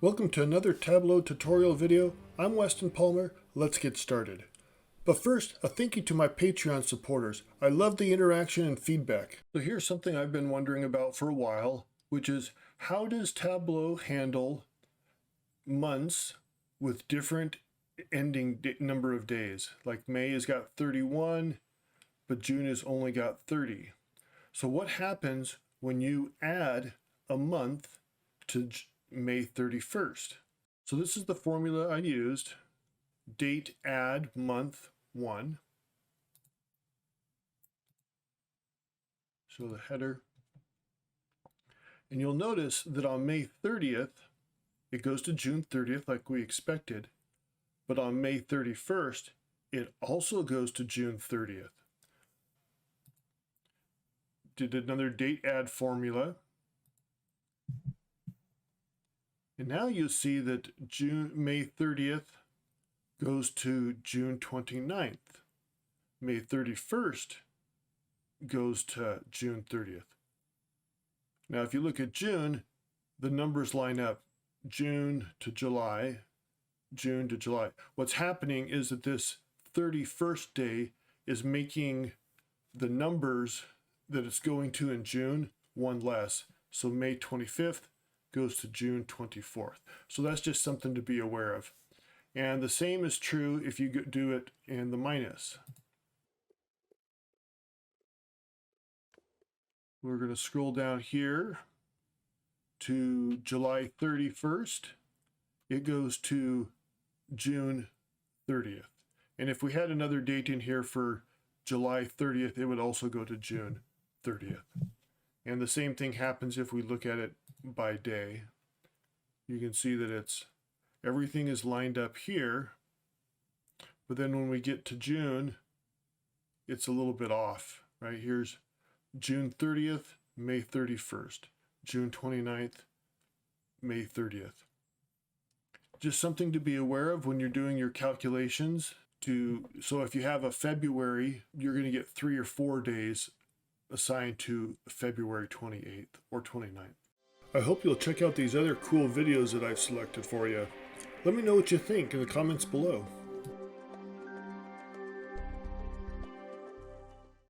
Welcome to another Tableau tutorial video. I'm Weston Palmer. Let's get started. But first, a thank you to my Patreon supporters. I love the interaction and feedback. So here's something I've been wondering about for a while, which is how does Tableau handle months with different ending number of days? Like May has got 31, but June has only got 30. So what happens when you add a month to May 31st? So this is the formula I used. Date add month 1. So the header. And you'll notice that on May 30th, it goes to June 30th like we expected. But on May 31st, it also goes to June 30th. Did another date add formula. And now you see that May 30th goes to June 29th. May 31st goes to June 30th. Now, if you look at June, the numbers line up June to July, June to July. What's happening is that this 31st day is making the numbers that it's going to in June one less. So May 25th goes to June 24th. So that's just something to be aware of. And the same is true if you do it in the minus. We're going to scroll down here to July 31st. It goes to June 30th. And if we had another date in here for July 30th, it would also go to June 30th. And the same thing happens if we look at it by day. You can see that everything is lined up here, but then when we get to June, it's a little bit off, right? Here's June 30th, May 31st, June 29th, May 30th. Just something to be aware of when you're doing your calculations. So if you have a February, you're going to get 3 or 4 days assigned to February 28th or 29th. I hope you'll check out these other cool videos that I've selected for you. Let me know what you think in the comments below.